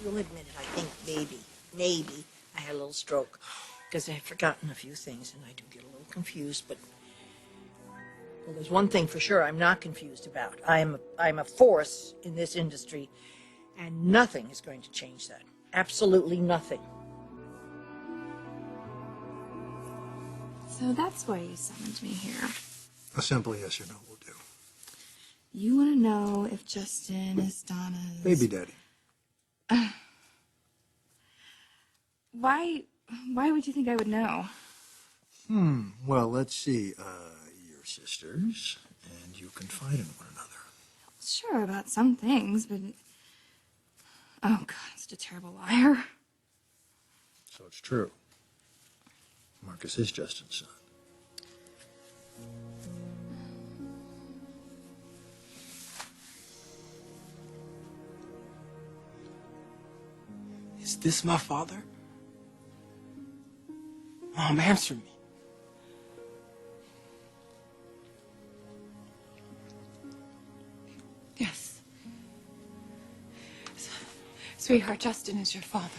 you'll admit it, I think maybe I had a little stroke because I've forgotten a few things and I do get a little confused, but well, there's one thing for sure I'm not confused about. I'm a force in this industry, and nothing is going to change that. Absolutely nothing. So that's why you summoned me here. A simple yes or no will do. You want to know if Justin is Donna's... Baby daddy. Why would you think I would know? Well, let's see. You're sisters, and you confide in one another. Sure, about some things, but... Oh, God, I'm such a terrible liar. So it's true. Marcus is Justin's son. Is this my father? Mom, answer me. Yes. Sweetheart, Justin is your father.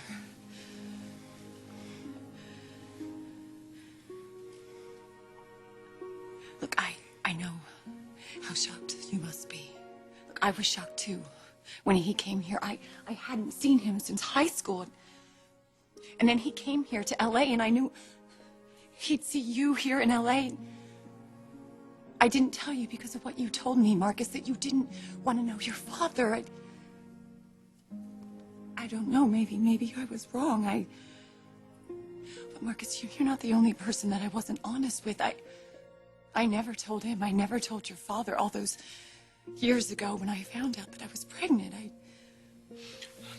Look, I know how shocked you must be. Look, I was shocked too. When he came here, I hadn't seen him since high school. And then he came here to LA and I knew he'd see you here in LA. I didn't tell you because of what you told me, Marcus, that you didn't want to know your father. I don't know, maybe I was wrong. But Marcus, you're not the only person that I wasn't honest with. I never told him. I never told your father all those years ago when I found out that I was pregnant.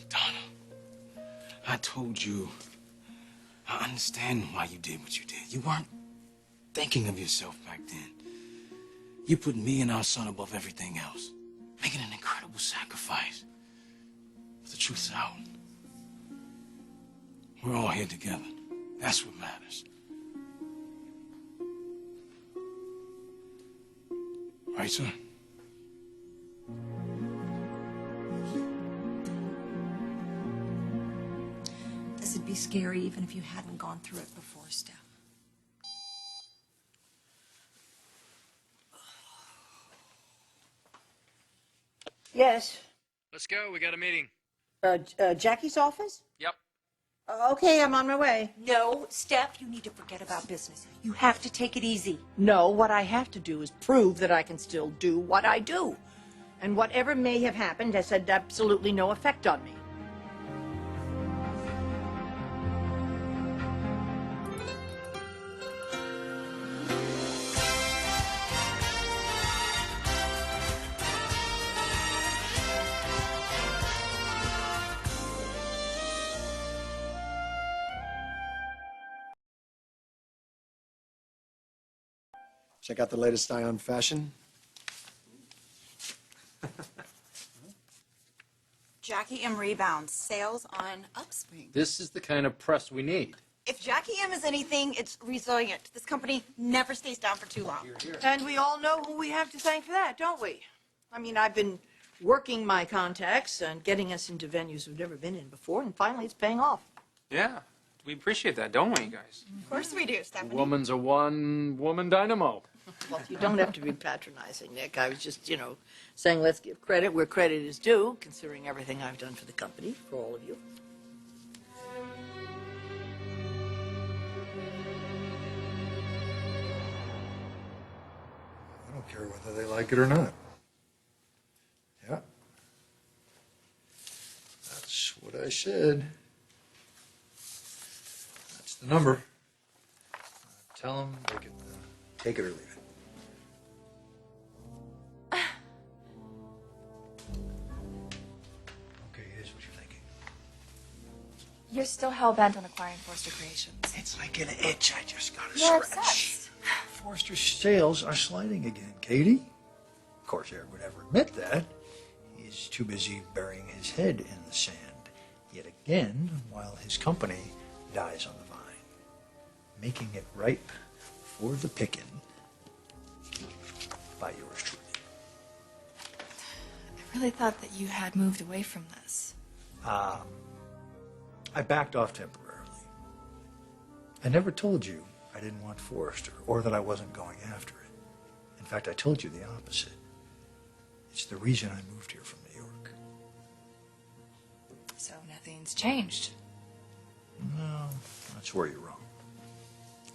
Donna, I told you. I understand why you did what you did. You weren't thinking of yourself back then. You put me and our son above everything else, making an incredible sacrifice. But the truth's out. We're all here together. That's what matters. Right, son? This would be scary even if you hadn't gone through it before, Steph. Yes. Let's go. We got a meeting. Jackie's office? Yep. Okay, I'm on my way. No, Steph, you need to forget about business. You have to take it easy. No, what I have to do is prove that I can still do what I do. And whatever may have happened has had absolutely no effect on me. Check out the latest eye on fashion. Jackie M rebounds. Sales on upswing. This is the kind of press we need. If Jackie M is anything, it's resilient. This company never stays down for too long. And we all know who we have to thank for that, don't we? I mean, I've been working my contacts and getting us into venues we've never been in before, and finally it's paying off. Yeah, we appreciate that, don't we, guys? Of course we do, Stephanie. Woman's a one-woman dynamo. Well, you don't have to be patronizing, Nick. I was just, saying let's give credit where credit is due, considering everything I've done for the company, for all of you. I don't care whether they like it or not. Yeah. That's what I said. That's the number. Tell them they can take it or leave it. Okay, here's what you're thinking. You're still hell-bent on acquiring Forrester Creations. It's like an itch I just got to You're scratch. obsessed. Forrester's sales are sliding again, Katie. Of course, Eric would never admit that. He's too busy burying his head in the sand. Yet again, while his company dies on the vine, making it ripe for the picking by yours truly. I really thought that you had moved away from this. I backed off temporarily. I never told you I didn't want Forrester or that I wasn't going after it. In fact, I told you the opposite. It's the reason I moved here from New York. So nothing's changed. No, that's where you're wrong.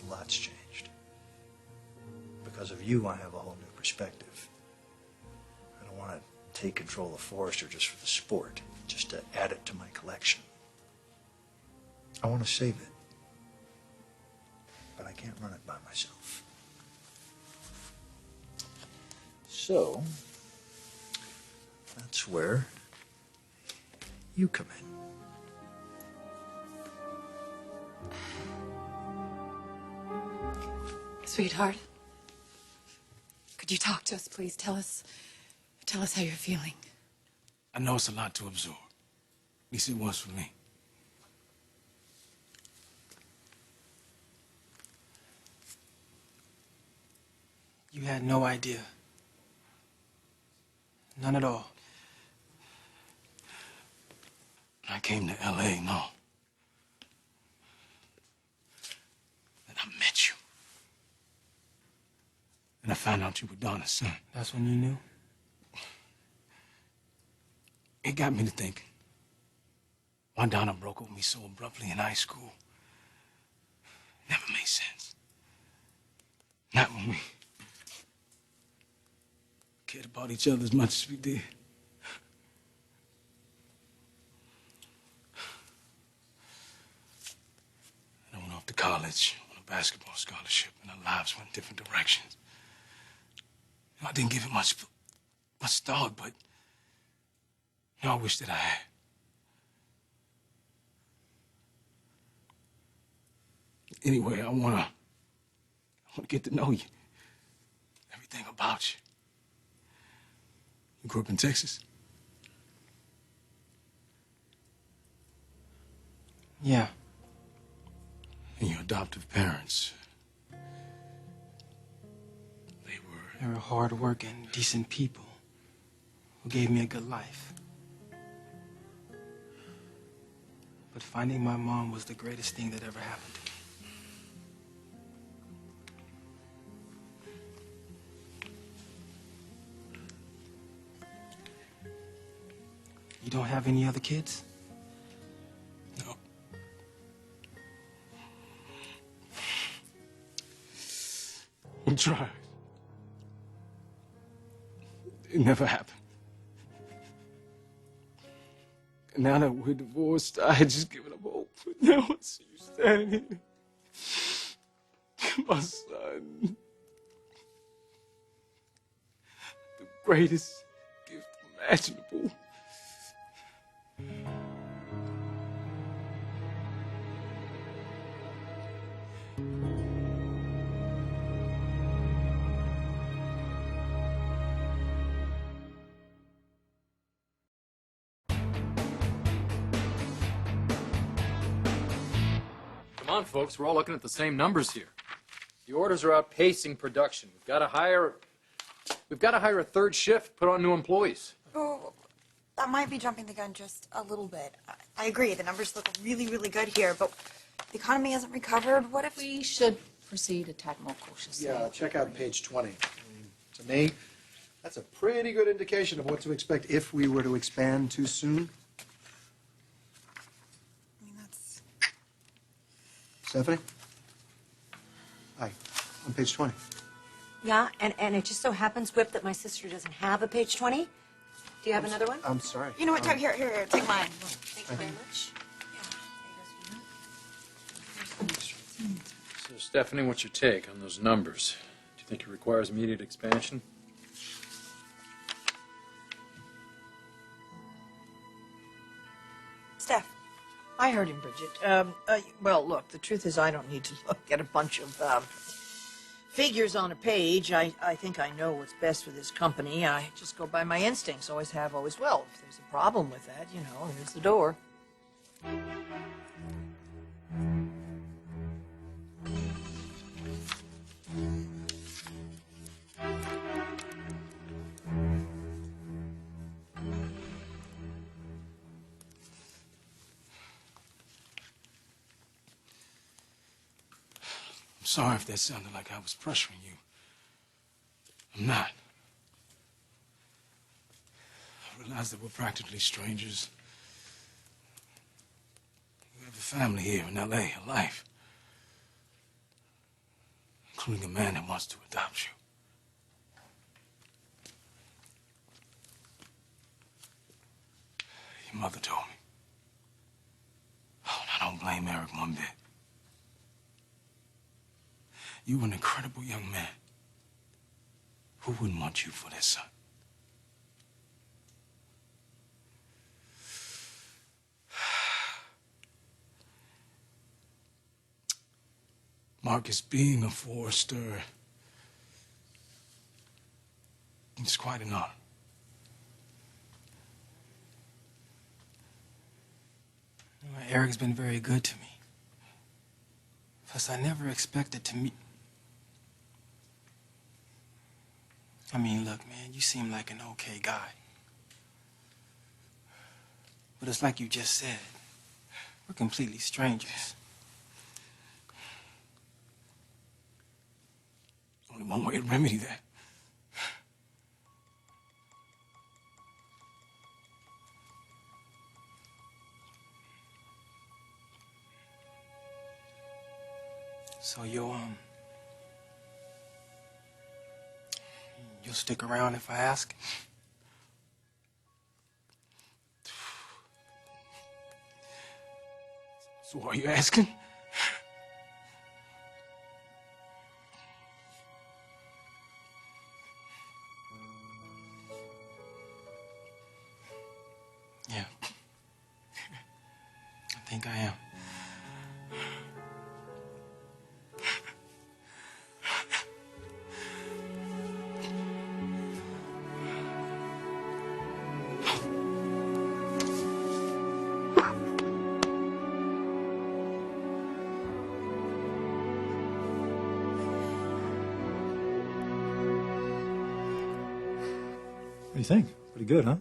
A lot's changed. Because of you, I have a whole new perspective. I don't want to take control of Forrester just for the sport, just to add it to my collection. I want to save it. But I can't run it by myself. So, that's where you come in. Sweetheart, could you talk to us, please? Tell us how you're feeling. I know it's a lot to absorb. At least it was for me. You had no idea. None at all. When I came to L.A., no. Then I met you. And I found out you were Donna's son. That's when you knew? It got me to thinking. Why Donna broke up with me so abruptly in high school. Never made sense. Not when we cared about each other as much as we did. I went off to college on a basketball scholarship, and our lives went different directions. I didn't give it much thought, but I wish that I had. Anyway, I wanna get to know you. Everything about you. You grew up in Texas? Yeah. And your adoptive parents? They were hard-working, decent people who gave me a good life. But finding my mom was the greatest thing that ever happened to me. You don't have any other kids? No. We tried. It never happened. And now that we're divorced, I had just given up hope. But now I see you standing here. My son. The greatest gift imaginable. Come on, folks. We're all looking at the same numbers here. The orders are outpacing production. We've got to hire a third shift, put on new employees. Oh, that might be jumping the gun just a little bit. I agree. The numbers look really, really good here, but the economy hasn't recovered. What if We should proceed a tad more cautiously. Yeah, check out page 20. To me, that's a pretty good indication of what to expect if we were to expand too soon. I mean, that's... Stephanie? Hi, on page 20. Yeah, and it just so happens, Whip, that my sister doesn't have a page 20. Do you have another one? I'm sorry. You know what, Doug? Here, take mine. Thank you very much. So, Stephanie, what's your take on those numbers? Do you think it requires immediate expansion? Steph. I heard him, Bridget. Well, look, the truth is I don't need to look at a bunch of figures on a page. I think I know what's best for this company. I just go by my instincts. Always have, always will. If there's a problem with that, here's the door. sorry if that sounded like I was pressuring you. I'm not. I realize that we're practically strangers. We have a family here in L.A., a life. Including a man that wants to adopt you. Your mother told me. Oh, and I don't blame Eric one bit. You were an incredible young man. Who wouldn't want you for their son? Marcus, being a Forrester, it's quite an honor. Eric's been very good to me. Plus, I never expected to meet... I mean, look, man, you seem like an okay guy. But it's like you just said. We're completely strangers. Only one way to remedy that. So you'll stick around if I ask? So are you asking? Yeah. I think I am. What do you think? Pretty good, huh?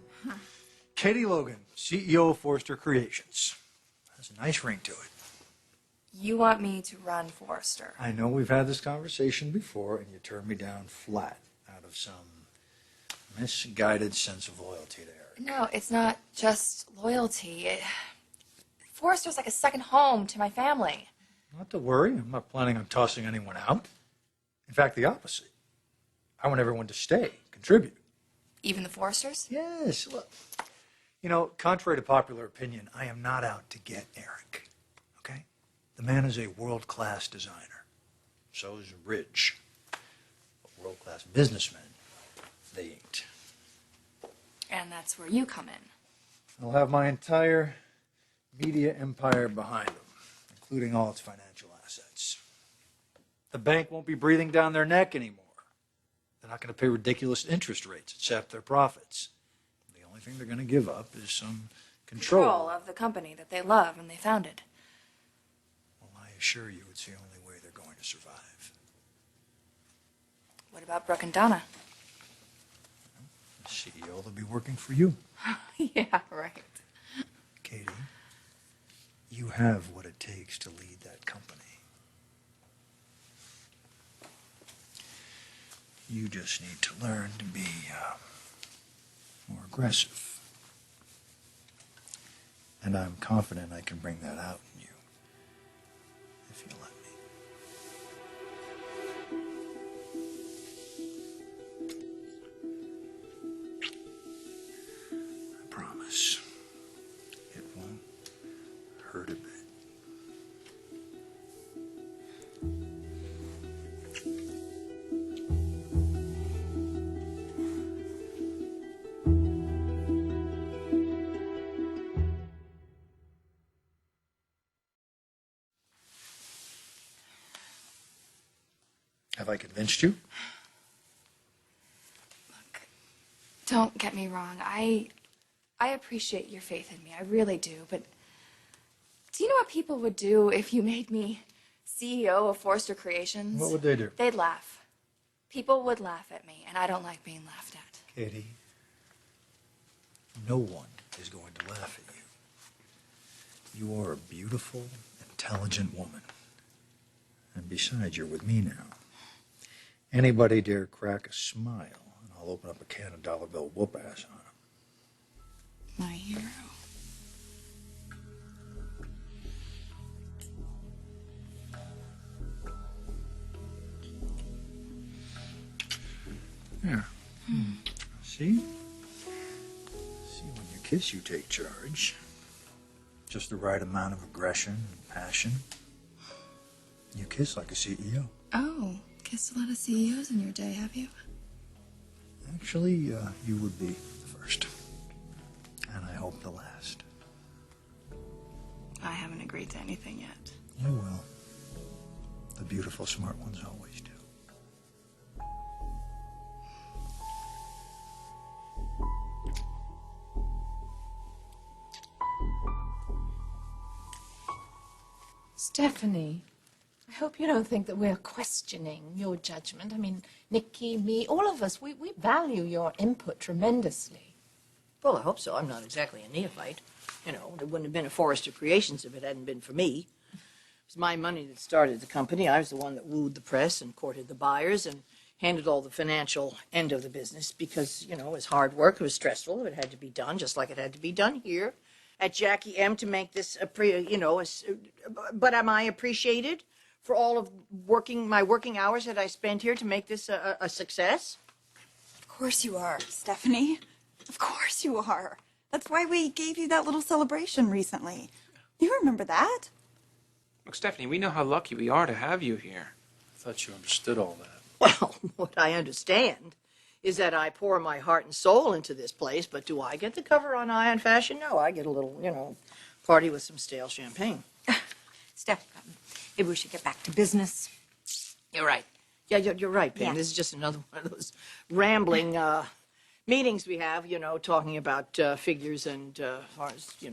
Katie Logan, CEO of Forrester Creations. Has a nice ring to it. You want me to run Forrester? I know we've had this conversation before, and you turned me down flat out of some misguided sense of loyalty to Eric. No, it's not just loyalty. Forrester's like a second home to my family. Not to worry. I'm not planning on tossing anyone out. In fact, the opposite. I want everyone to stay, contribute. Even the Forresters? Yes. Look, you know, contrary to popular opinion, I am not out to get Eric. Okay? The man is a world-class designer. So is Ridge. But world-class businessmen, they ain't. And that's where you come in. I'll have my entire media empire behind them, including all its financial assets. The bank won't be breathing down their neck anymore. They're not going to pay ridiculous interest rates, accept their profits. The only thing they're going to give up is some control of the company that they love and they founded. Well, I assure you it's the only way they're going to survive. What about Brooke and Donna? The CEO will be working for you. Yeah, right. Katie, you have what it takes to lead that company. You just need to learn to be more aggressive. And I'm confident I can bring that out in you, if you let me. I promise. It won't hurt a bit. Have I convinced you? Look, don't get me wrong. I appreciate your faith in me. I really do. But do you know what people would do if you made me CEO of Forrester Creations? What would they do? They'd laugh. People would laugh at me, and I don't like being laughed at. Katie, no one is going to laugh at you. You are a beautiful, intelligent woman. And besides, you're with me now. Anybody dare crack a smile, and I'll open up a can of dollar bill whoop ass on him. My hero. There. See? See, when you kiss, you take charge. Just the right amount of aggression and passion. You kiss like a CEO. Oh, kissed a lot of CEOs in your day, have you? Actually, you would be the first. And I hope the last. I haven't agreed to anything yet. You will. The beautiful, smart ones always do. Stephanie, I hope you don't think that we're questioning your judgment. I mean, Nikki, me, all of us, we value your input tremendously. Well, I hope so. I'm not exactly a neophyte. You know, there wouldn't have been a Forrester Creations if it hadn't been for me. It was my money that started the company. I was the one that wooed the press and courted the buyers and handled all the financial end of the business because, you know, it was hard work. It was stressful. It had to be done just like it had to be done here at Jackie M to make this but am I appreciated for all of my working hours that I spent here to make this a success? Of course you are, Stephanie. Of course you are. That's why we gave you that little celebration recently. You remember that? Look, Stephanie, we know how lucky we are to have you here. I thought you understood all that. Well, what I understand is that I pour my heart and soul into this place, but do I get the cover on Eye on Fashion? No, I get a little, party with some stale champagne. Steph, maybe we should get back to business. You're right. Yeah, you're right, Pam. Yeah. This is just another one of those rambling meetings we have, talking about figures and,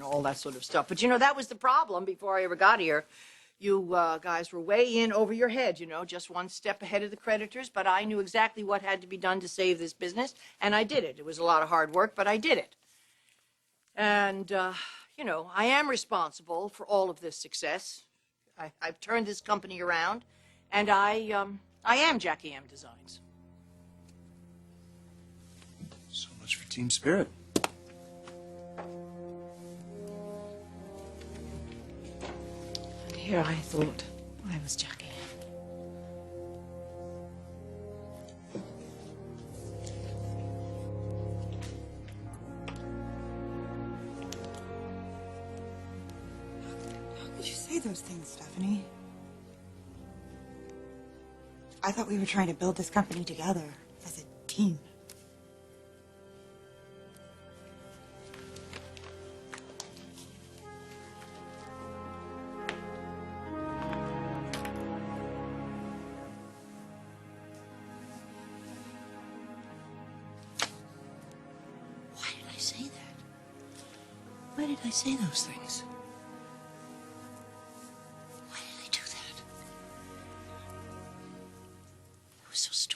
all that sort of stuff. But, that was the problem before I ever got here. You guys were way in over your head, just one step ahead of the creditors, but I knew exactly what had to be done to save this business, and I did it. It was a lot of hard work, but I did it. And, I am responsible for all of this success. I've turned this company around, and I am Jackie M Designs. So much for team spirit. And here I thought I was Jackie. How could you say those things, Stephanie? I thought we were trying to build this company together as a team. Why did I say that? Why did I say those things? Why did I do that? It was so stupid.